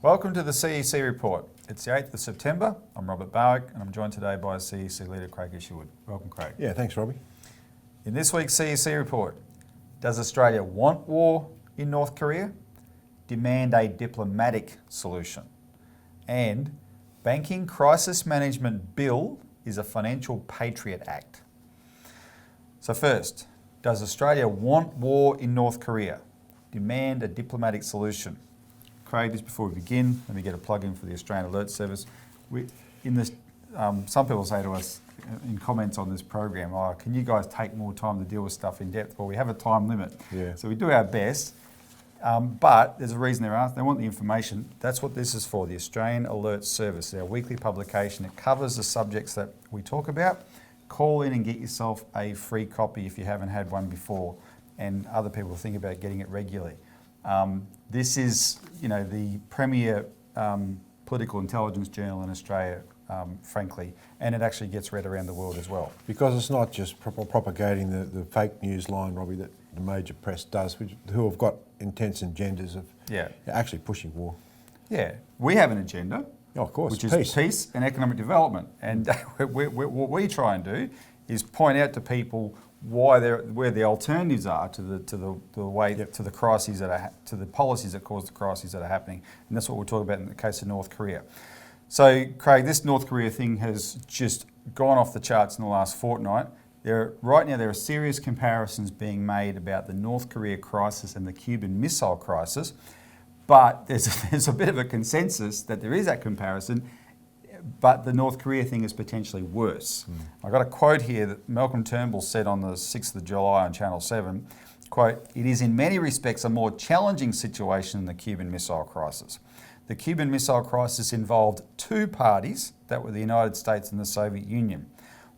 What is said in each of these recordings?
Welcome to the CEC report. It's the 8th of September. I'm Robert Barwick and I'm joined today by CEC leader Craig Isherwood. Welcome, Craig. Yeah, thanks, Robbie. In this week's CEC report, does Australia want war in North Korea? Demand a diplomatic solution. And banking crisis management bill is a financial Patriot Act. So first, does Australia want war in North Korea? Demand a diplomatic solution. Craig, just before we begin, let me get a plug in for the Australian Alert Service. Some people say to us in comments on this program, "Oh, can you guys take more time to deal with stuff in depth?" Well, we have a time limit, so we do our best. But there's a reason they're asked. They want the information. That's what this is for, the Australian Alert Service, our weekly publication. It covers the subjects that we talk about. Call in and get yourself a free copy if you haven't had one before, and other people think about getting it regularly. This is, the premier political intelligence journal in Australia, frankly, and it actually gets read around the world as well. Because it's not just propagating the fake news line, Robbie, that the major press does, who have got intense agendas of actually pushing war. Yeah, we have an agenda. Oh, of course, which is peace and economic development. And what we try and do is point out to people where the alternatives are to the crises to the policies that cause the crises that are happening, and that's what we'll talk about in the case of North Korea. So, Craig, this North Korea thing has just gone off the charts in the last fortnight. Right now, there are serious comparisons being made about the North Korea crisis and the Cuban Missile Crisis, but there's a bit of a consensus that there is that comparison. But the North Korea thing is potentially worse. I got a quote here that Malcolm Turnbull said on the 6th of July on Channel 7, quote, "It is in many respects a more challenging situation than the Cuban Missile Crisis. The Cuban Missile Crisis involved two parties that were the United States and the Soviet Union.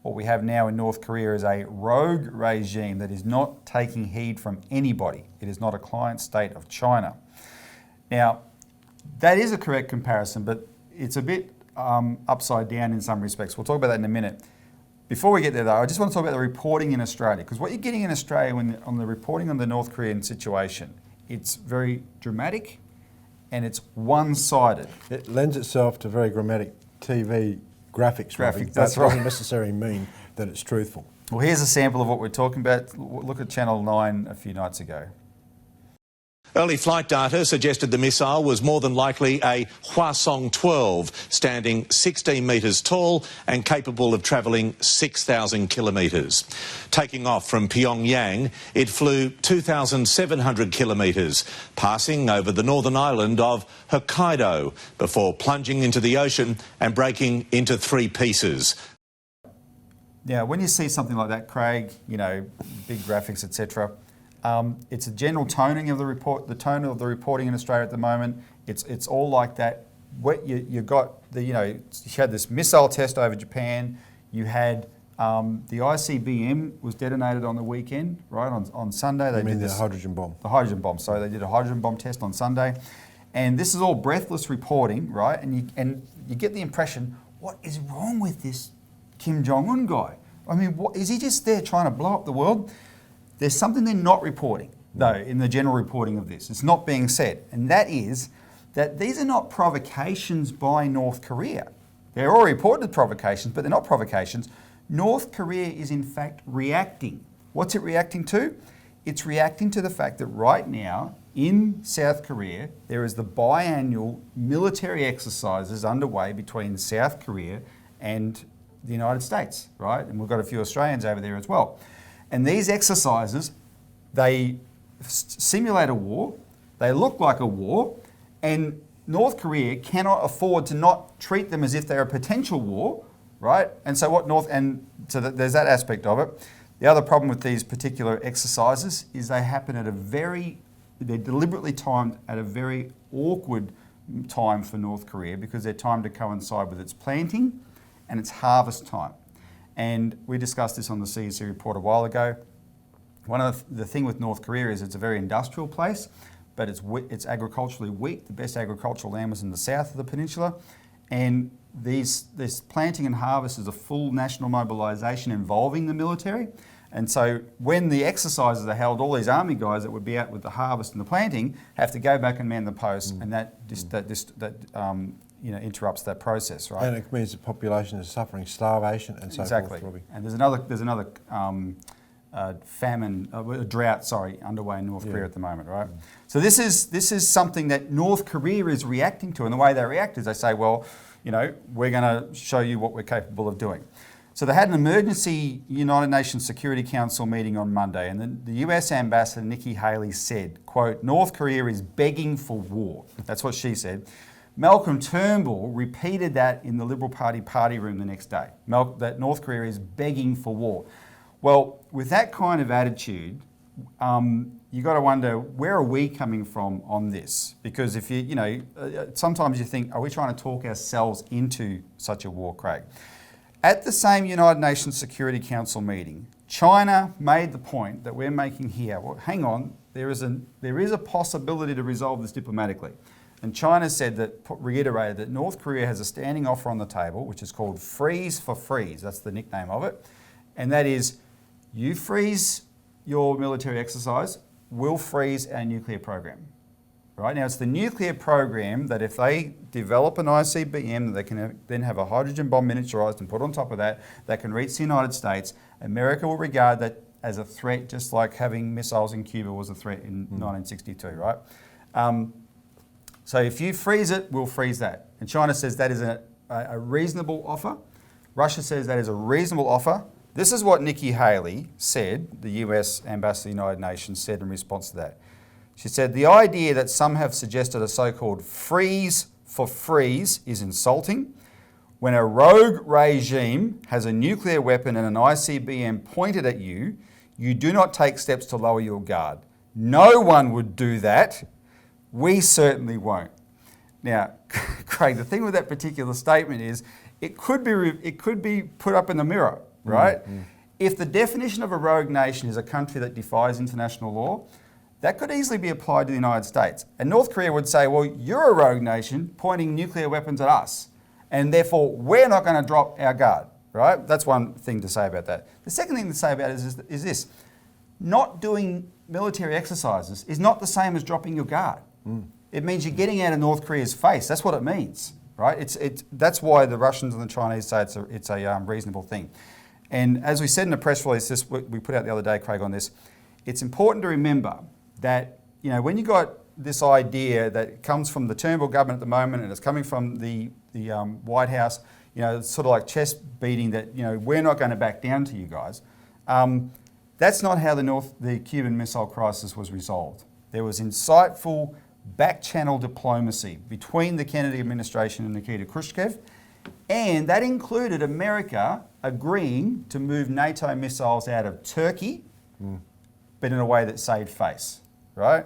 What we have now in North Korea is a rogue regime that is not taking heed from anybody. It is not a client state of China." Now, that is a correct comparison, but it's a bit upside down in some respects. We'll talk about that in a minute. Before we get there though, I just want to talk about the reporting in Australia, because what you're getting in Australia on the reporting on the North Korean situation, it's very dramatic and it's one-sided. It lends itself to very dramatic TV graphics. That's that right. doesn't necessarily mean that it's truthful. Well, here's a sample of what we're talking about. Look at Channel 9 a few nights ago. Early flight data suggested the missile was more than likely a Hwasong-12, standing 16 metres tall and capable of travelling 6,000 kilometres. Taking off from Pyongyang, it flew 2,700 kilometres, passing over the northern island of Hokkaido before plunging into the ocean and breaking into three pieces. Now, when you see something like that, Craig, big graphics, etc., it's a general toning of the report, the tone of the reporting in Australia at the moment. It's all like that. You had this missile test over Japan. You had the ICBM was detonated on the weekend, right? On Sunday. They did the hydrogen bomb. The hydrogen bomb. So they did a hydrogen bomb test on Sunday. And this is all breathless reporting, right? And you get the impression, what is wrong with this Kim Jong-un guy? I mean, is he just there trying to blow up the world? There's something they're not reporting, though, in the general reporting of this. It's not being said, and that is that these are not provocations by North Korea. They're all reported provocations, but they're not provocations. North Korea is, in fact, reacting. What's it reacting to? It's reacting to the fact that right now, in South Korea, there is the biannual military exercises underway between South Korea and the United States, right? And we've got a few Australians over there as well. And these exercises, they simulate a war, they look like a war, and North Korea cannot afford to not treat them as if they're a potential war, right? And so there's that aspect of it. The other problem with these particular exercises is they happen they're deliberately timed at a very awkward time for North Korea, because they're timed to coincide with its planting and its harvest time. And we discussed this on the CEC report a while ago. One of the thing with North Korea is it's a very industrial place, but it's agriculturally weak. The best agricultural land was in the south of the peninsula. And this planting and harvest is a full national mobilisation involving the military. And so when the exercises are held, all these army guys that would be out with the harvest and the planting have to go back and man the posts, and that interrupts that process, right? And it means the population is suffering starvation and so exactly. forth. And there's another famine, drought, underway in North Korea at the moment, right? So this is something that North Korea is reacting to, and the way they react is they say, well, we're going to show you what we're capable of doing. So they had an emergency United Nations Security Council meeting on Monday, and the US Ambassador Nikki Haley said, quote, North Korea is begging for war. That's what she said. Malcolm Turnbull repeated that in the Liberal Party party room the next day, that North Korea is begging for war. Well, with that kind of attitude, you got to wonder, where are we coming from on this? Because if sometimes you think, are we trying to talk ourselves into such a war, Craig? At the same United Nations Security Council meeting, China made the point that we're making here. Well, hang on, there is a possibility to resolve this diplomatically. And China reiterated that North Korea has a standing offer on the table, which is called freeze for freeze. That's the nickname of it. And that is, you freeze your military exercise, we'll freeze our nuclear program. Right now, it's the nuclear program that if they develop an ICBM, that they can then have a hydrogen bomb miniaturized and put on top of that, that can reach the United States. America will regard that as a threat, just like having missiles in Cuba was a threat in 1962, right? So if you freeze it, we'll freeze that. And China says that is a reasonable offer. Russia says that is a reasonable offer. This is what Nikki Haley said, the US Ambassador to the United Nations, said in response to that. She said, the idea that some have suggested a so-called freeze for freeze is insulting. When a rogue regime has a nuclear weapon and an ICBM pointed at you, you do not take steps to lower your guard. No one would do that. We certainly won't. Now, Craig, the thing with that particular statement is it could be put up in the mirror, right? If the definition of a rogue nation is a country that defies international law, that could easily be applied to the United States. And North Korea would say, well, you're a rogue nation pointing nuclear weapons at us, and therefore we're not going to drop our guard, right? That's one thing to say about that. The second thing to say about it is this. Not doing military exercises is not the same as dropping your guard. It means you're getting out of North Korea's face. That's what it means, right? That's why the Russians and the Chinese say it's a reasonable thing. And as we said in the press release we put out the other day, Craig, on this, it's important to remember that when you got this idea that comes from the Turnbull government at the moment and it's coming from the White House, it's sort of like chest beating that we're not going to back down to you guys. That's not how the Cuban Missile Crisis was resolved. There was insightful back-channel diplomacy between the Kennedy administration and Nikita Khrushchev, and that included America agreeing to move NATO missiles out of Turkey, but in a way that saved face, right?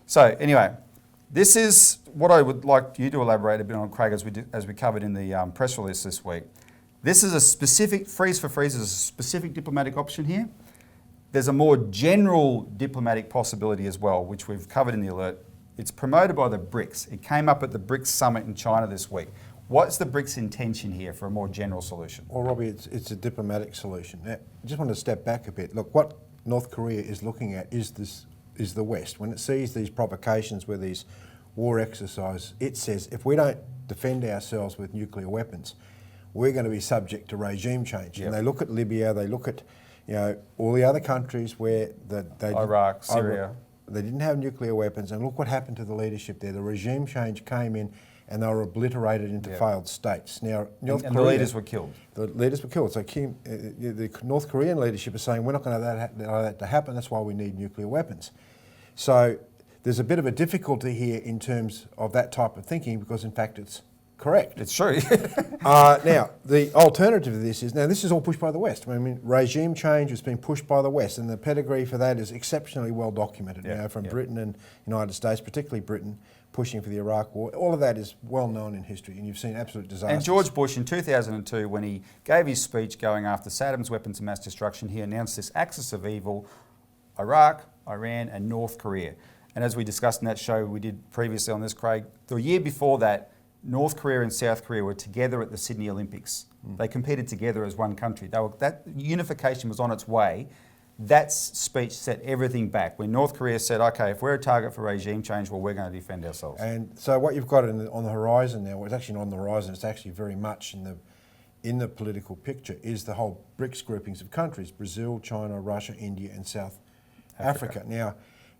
So anyway, this is what I would like you to elaborate a bit on, Craig, as we covered in the press release this week. This is a specific, freeze for freeze is a specific diplomatic option here. There's a more general diplomatic possibility as well, which we've covered in the alert. It's promoted by the BRICS. It came up at the BRICS summit in China this week. What's the BRICS intention here for a more general solution? Well, Robbie, it's a diplomatic solution. Now, I just want to step back a bit. Look, what North Korea is looking at is the West. When it sees these provocations with these war exercises, it says if we don't defend ourselves with nuclear weapons, we're going to be subject to regime change. Yep. And they look at Libya, they look at all the other countries where Iraq, Syria. They didn't have nuclear weapons, and look what happened to the leadership there. The regime change came in and they were obliterated into failed states. Now, North Korea, the leaders were killed. The leaders were killed. So the North Korean leadership is saying, we're not going to allow that to happen, that's why we need nuclear weapons. So there's a bit of a difficulty here in terms of that type of thinking because, in fact, it's correct. It's true. Now, the alternative to this is all pushed by the West. I mean, regime change has been pushed by the West, and the pedigree for that is exceptionally well documented from Britain and United States, particularly Britain, pushing for the Iraq War. All of that is well known in history, and you've seen absolute disasters. And George Bush in 2002, when he gave his speech going after Saddam's weapons of mass destruction, he announced this axis of evil: Iraq, Iran, and North Korea. And as we discussed in that show we did previously on this, Craig, the year before that, North Korea and South Korea were together at the Sydney Olympics. They competed together as one country. That unification was on its way That speech set everything back. When North Korea said, okay, if we're a target for regime change, well, we're going to defend ourselves. And so what you've got on the horizon now, well, it's actually not on the horizon, it's actually very much in the political picture, is the whole BRICS groupings of countries: Brazil, China, Russia, India and South Africa. Now,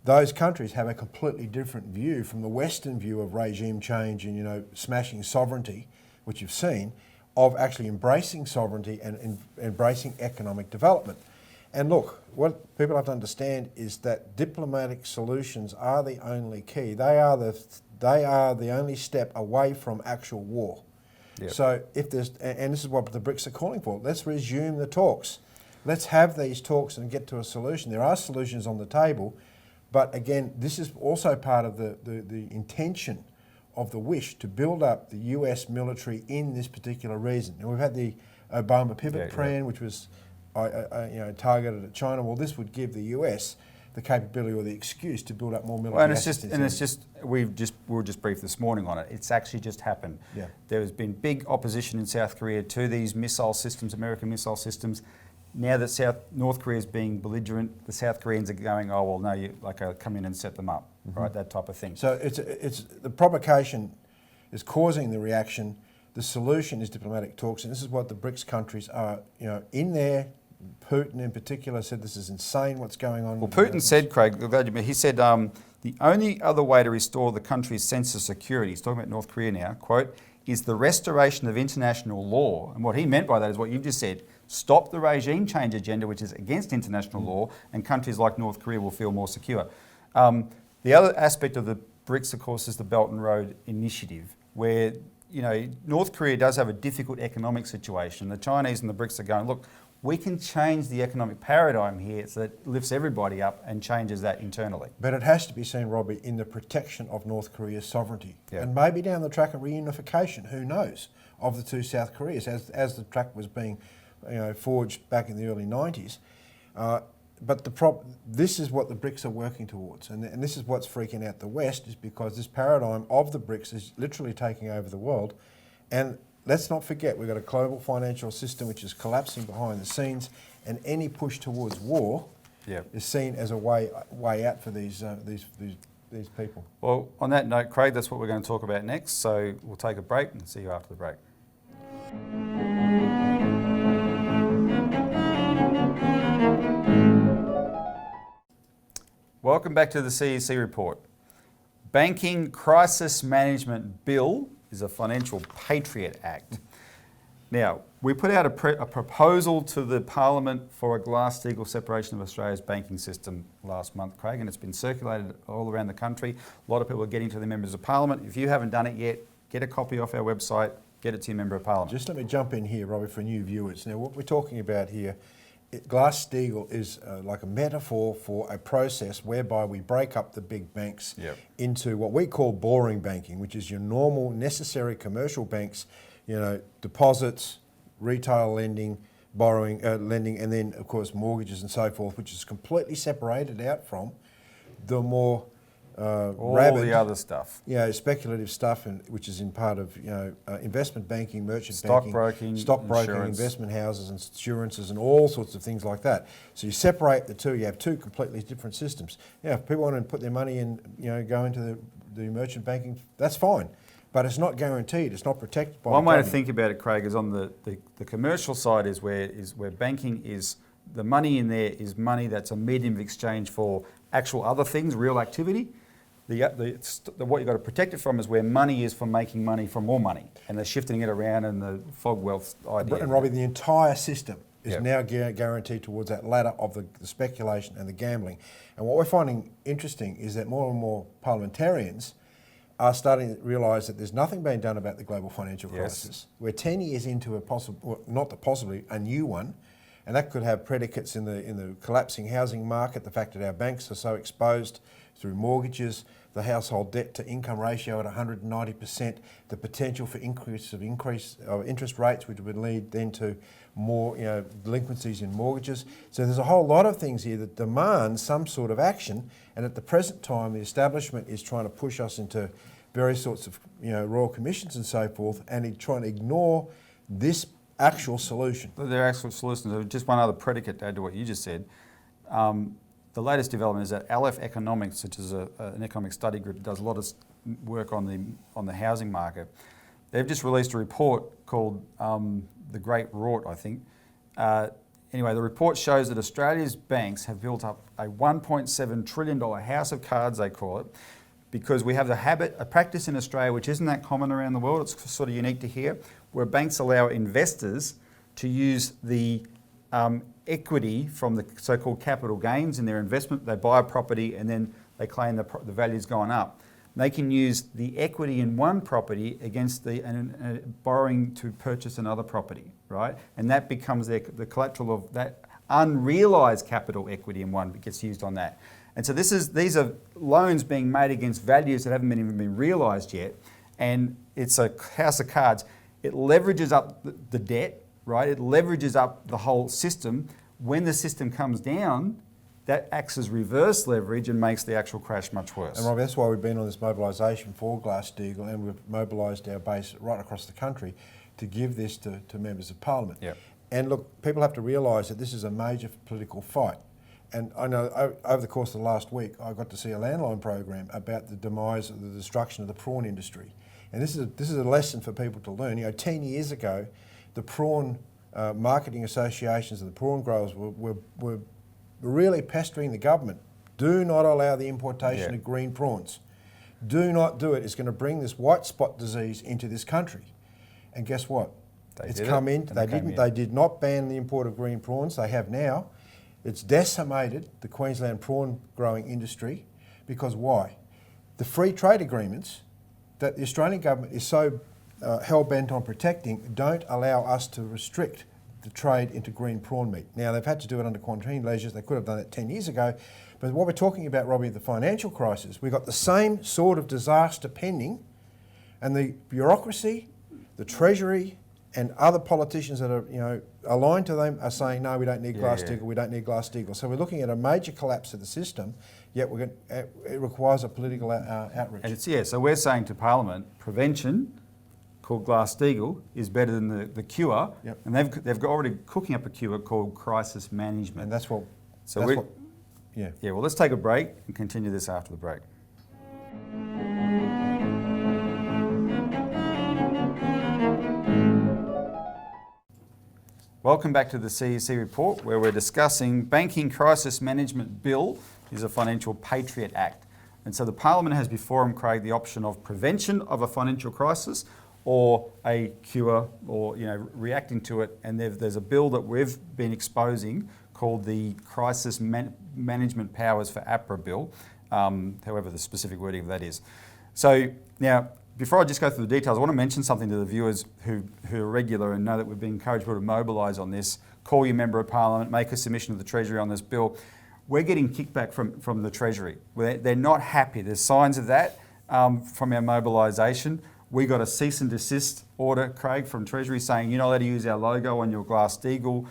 those countries have a completely different view from the Western view of regime change and, you know, smashing sovereignty, which you've seen, of actually embracing sovereignty and embracing economic development. And look, what people have to understand is that diplomatic solutions are the only key. They are the only step away from actual war. Yep. So if there's, and this is what the BRICS are calling for, let's resume the talks. Let's have these talks and get to a solution. There are solutions on the table, but again, this is also part of the intention of the wish to build up the US military in this particular region. And we've had the Obama pivot plan, which was targeted at China. Well, this would give the US the capability or the excuse to build up more military assets. We were just briefed this morning on it. It's actually just happened. Yeah. There has been big opposition in South Korea to these missile systems, American missile systems. Now that North Korea is being belligerent, the South Koreans are going, oh well, no, you come in and set them up, right? That type of thing. So it's the provocation is causing the reaction. The solution is diplomatic talks, and this is what the BRICS countries are, in there. Putin in particular said this is insane what's going on. Well, Putin said, Craig, he said the only other way to restore the country's sense of security, he's talking about North Korea now, quote, is the restoration of international law. And what he meant by that is what you just said. Stop the regime change agenda, which is against international law, and countries like North Korea will feel more secure. The other aspect of the BRICS, of course, is the Belt and Road Initiative, where North Korea does have a difficult economic situation. The Chinese and the BRICS are going, look, we can change the economic paradigm here so that it lifts everybody up and changes that internally. But it has to be seen, Robbie, in the protection of North Korea's sovereignty. Yeah. And maybe down the track of reunification, who knows, of the two South Koreas, as the track was being forged back in the early 90s. But this is what the BRICS are working towards. And this is what's freaking out the West, is because this paradigm of the BRICS is literally taking over the world. And let's not forget, we've got a global financial system which is collapsing behind the scenes, and any push towards war is seen as a way out for these people. Well, on that note, Craig, that's what we're going to talk about next. So we'll take a break and see you after the break. Welcome back to the CEC report. Banking Crisis Management Bill is a financial Patriot Act. Now, we put out a proposal to the Parliament for a Glass-Steagall separation of Australia's banking system last month, Craig, and it's been circulated all around the country. A lot of people are getting to the members of Parliament. If you haven't done it yet, get a copy off our website, get it to your member of Parliament. Just let me jump in here, Robbie, for new viewers. Now, what we're talking about here, Glass-Steagall is like a metaphor for a process whereby we break up the big banks into what we call boring banking, which is your normal, necessary commercial banks, deposits, retail lending, borrowing, lending, and then, of course, mortgages and so forth, which is completely separated out from the more all rabid, the other stuff. Speculative stuff, which is in part of investment banking, merchant stockbroking, investment houses, insurances, and all sorts of things like that. So you separate the two. You have two completely different systems. If people want to put their money in, go into the merchant banking, that's fine. But it's not guaranteed. It's not protected by. One way to think about it, Craig, is on the commercial side is where banking is. The money in there is money that's a medium of exchange for actual other things, real activity. What you've got to protect it from is where money is for making money from more money, and they're shifting it around in the fog wealth idea. And Robbie, the entire system is now guaranteed towards that ladder of the speculation and the gambling. And what we're finding interesting is that more and more parliamentarians are starting to realise that there's nothing being done about the global financial crisis. We're 10 years into a new one, and that could have predicates in the collapsing housing market, the fact that our banks are so exposed through mortgages, the household debt to income ratio at 190%, the potential for increase of interest rates, which would lead then to more delinquencies in mortgages. So there's a whole lot of things here that demand some sort of action, and at the present time the establishment is trying to push us into various sorts of royal commissions and so forth, and trying to ignore this actual solution. Their actual solutions. Just one other predicate to add to what you just said. the latest development is that Aleph Economics, which is an economic study group that does a lot of work on the housing market, they've just released a report called The Great Rort, I think. Anyway, the report shows that Australia's banks have built up a $1.7 trillion house of cards, they call it, because we have a practice in Australia which isn't that common around the world. It's sort of unique to here, where banks allow investors to use the equity from the so-called capital gains in their investment. They buy a property and then they claim the value's gone up. They can use the equity in one property against the borrowing to purchase another property, right? And that becomes the collateral of that unrealised capital equity in one gets used on that. And so these are loans being made against values that haven't even been realised yet. And it's a house of cards. It leverages up the debt, right? It leverages up the whole system. When the system comes down, that acts as reverse leverage and makes the actual crash much worse. And Rob, that's why we've been on this mobilisation for Glass-Steagall, and we've mobilised our base right across the country to give this to members of Parliament. Yep. And look, people have to realise that this is a major political fight. And I know over the course of the last week, I got to see a landline program about the demise of the destruction of the prawn industry. And this is a lesson for people to learn. 10 years ago, the prawn marketing associations and the prawn growers were really pestering the government. Do not allow the importation of green prawns. Do not do it. It's going to bring this white spot disease into this country. And guess what? It's come in. They did not ban the import of green prawns. They have now. It's decimated the Queensland prawn growing industry because why? The free trade agreements that the Australian government is so hell-bent on protecting don't allow us to restrict the trade into green prawn meat. Now, they've had to do it under quarantine measures. They could have done it 10 years ago. But what we're talking about, Robbie, the financial crisis, we've got the same sort of disaster pending, and the bureaucracy, the Treasury, and other politicians that are aligned to them are saying, no, we don't need Glass-Steagall, we don't need Glass-Steagall. So we're looking at a major collapse of the system, yet it requires a political outreach. And so we're saying to Parliament, prevention, called Glass-Steagall, is better than the cure, and they've got already cooking up a cure called crisis management. And that's what. Well, let's take a break and continue this after the break. Welcome back to the CEC report, where we're discussing Banking Crisis Management Bill is a financial Patriot Act. And so the Parliament has before him, Craig, the option of prevention of a financial crisis or a cure, or reacting to it. And there's a bill that we've been exposing called the Crisis Management Powers for APRA Bill, however the specific wording of that is. So now, before I just go through the details, I want to mention something to the viewers who are regular and know that we've been encouraged to mobilise on this. Call your Member of Parliament, make a submission to the Treasury on this bill. We're getting kickback from the Treasury. They're not happy. There's signs of that from our mobilisation. We got a cease and desist order, Craig, from Treasury saying you're not allowed to use our logo on your Glass-Steagall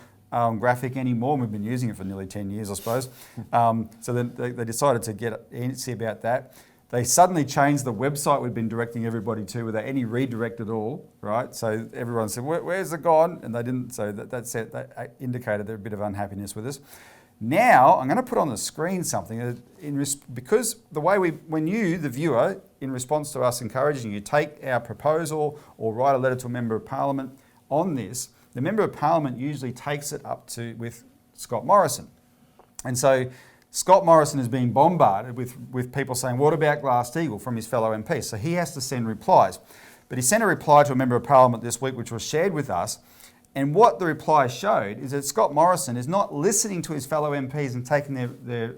graphic anymore. We've been using it for nearly 10 years, I suppose. So then they decided to get antsy about that. They suddenly changed the website we've been directing everybody to without any redirect at all, right? So everyone said, where's it gone? And they didn't, so that indicated a bit of unhappiness with us. Now, I'm going to put on the screen something, because the way when you, the viewer, in response to us encouraging you, take our proposal or write a letter to a Member of Parliament on this, the Member of Parliament usually takes it up with Scott Morrison. And so Scott Morrison has been bombarded with people saying, what about Glass-Steagall, from his fellow MPs? So he has to send replies. But he sent a reply to a Member of Parliament this week, which was shared with us. And what the reply showed is that Scott Morrison is not listening to his fellow MPs and taking their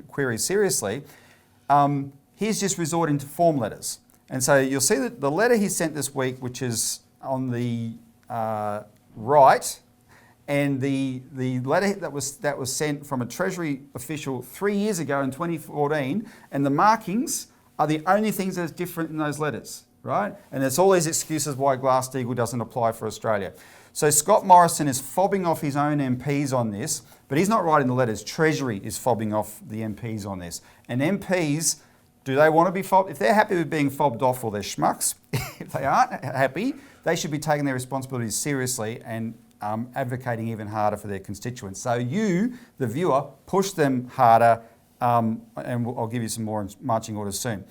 queries seriously. He's just resorting to form letters. And so you'll see that the letter he sent this week, which is on the right, and the letter that was sent from a Treasury official 3 years ago in 2014, and the markings are the only things that's different in those letters, right? And there's all these excuses why Glass-Steagall doesn't apply for Australia. So Scott Morrison is fobbing off his own MPs on this, but he's not writing the letters. Treasury is fobbing off the MPs on this. And MPs, do they want to be fobbed? If they're happy with being fobbed off, well, they're schmucks. If they aren't happy, they should be taking their responsibilities seriously and advocating even harder for their constituents. So you, the viewer, push them harder, and I'll give you some more marching orders soon.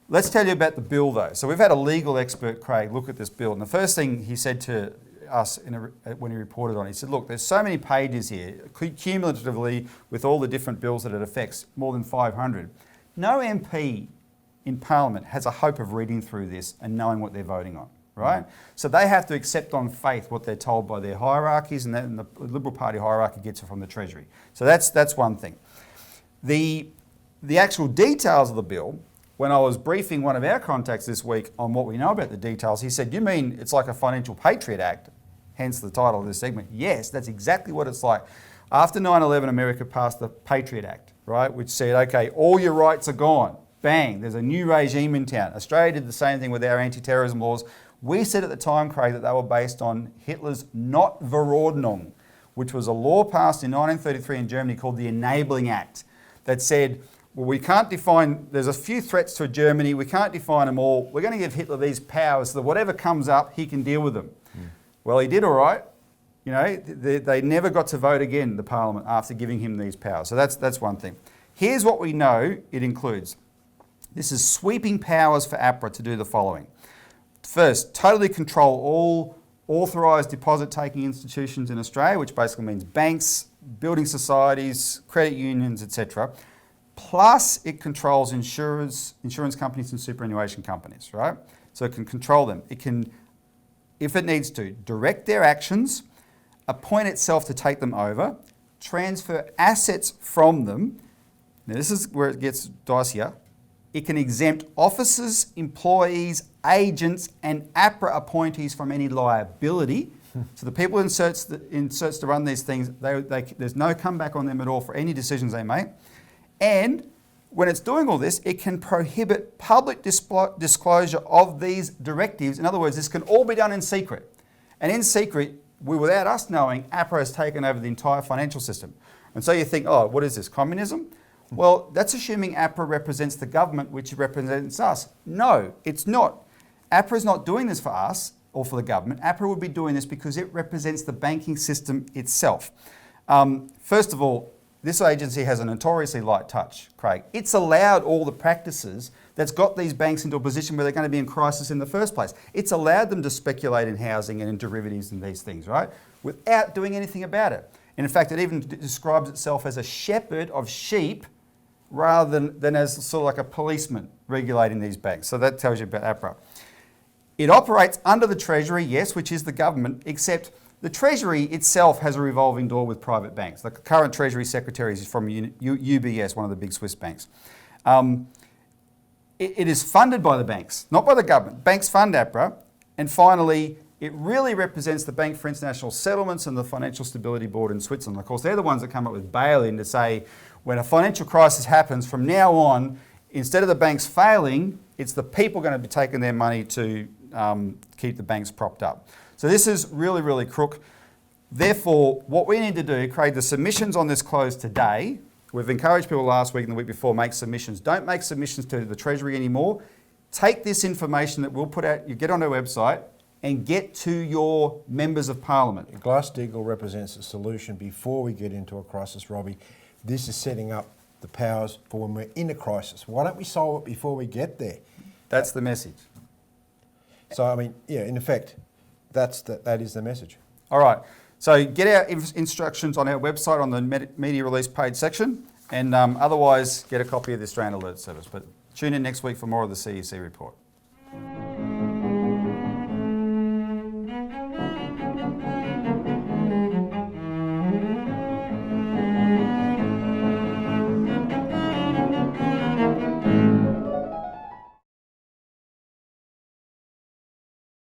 Let's tell you about the bill though. So we've had a legal expert, Craig, look at this bill, and the first thing he said to us when he reported on it, he said, look, there's so many pages here, cumulatively with all the different bills that it affects, more than 500. No MP in Parliament has a hope of reading through this and knowing what they're voting on, right? So they have to accept on faith what they're told by their hierarchies, and then the Liberal Party hierarchy gets it from the Treasury. So that's one thing. The actual details of the bill, when I was briefing one of our contacts this week on what we know about the details, he said, you mean it's like a financial Patriot Act? Hence the title of this segment. Yes, that's exactly what it's like. After 9/11, America passed the Patriot Act, right, which said, okay, all your rights are gone. Bang, there's a new regime in town. Australia did the same thing with our anti-terrorism laws. We said at the time, Craig, that they were based on Hitler's Notverordnung, which was a law passed in 1933 in Germany called the Enabling Act that said, well, we can't define, there's a few threats to Germany, we can't define them all. We're going to give Hitler these powers so that whatever comes up, he can deal with them. Well, he did all right. You know, they never got to vote again, the Parliament, after giving him these powers. So that's one thing. Here's what we know it includes. This is sweeping powers for APRA to do the following. First, totally control all authorised deposit-taking institutions in Australia, which basically means banks, building societies, credit unions, etc. Plus, it controls insurance companies and superannuation companies, right? So it can control them. It can, if it needs to, direct their actions, appoint itself to take them over, transfer assets from them. Now this is where it gets dicier. It can exempt officers, employees, agents and APRA appointees from any liability. So the people in search to run these things, there's no comeback on them at all for any decisions they make. And when it's doing all this, it can prohibit public disclosure of these directives. In other words, this can all be done in secret. And in secret, without us knowing, APRA has taken over the entire financial system. And so you think, oh, what is this, communism? Well, that's assuming APRA represents the government, which represents us. No, it's not. APRA is not doing this for us or for the government. APRA would be doing this because it represents the banking system itself. First of all, this agency has a notoriously light touch, Craig. It's allowed all the practices that's got these banks into a position where they're going to be in crisis in the first place. It's allowed them to speculate in housing and in derivatives and these things, right? Without doing anything about it. And in fact, it even describes itself as a shepherd of sheep rather than as sort of like a policeman regulating these banks. So that tells you about APRA. It operates under the Treasury, yes, which is the government, except the Treasury itself has a revolving door with private banks. The current Treasury Secretary is from UBS, one of the big Swiss banks. It is funded by the banks, not by the government. Banks fund APRA. And finally, it really represents the Bank for International Settlements and the Financial Stability Board in Switzerland. Of course, they're the ones that come up with bail-in to say, when a financial crisis happens, from now on, instead of the banks failing, it's the people going to be taking their money to keep the banks propped up. So this is really, really crook. Therefore, what we need to do, Craig, the submissions on this close today. We've encouraged people last week and the week before, make submissions. Don't make submissions to the Treasury anymore. Take this information that we'll put out, you get on our website, and get to your members of Parliament. Glass-Steagall represents a solution before we get into a crisis, Robbie. This is setting up the powers for when we're in a crisis. Why don't we solve it before we get there? That's the message. So, I mean, yeah, in effect, that is the message. All right. So get our instructions on our website on the media release page section, and otherwise get a copy of the Australian Alert Service. But tune in next week for more of the CEC report.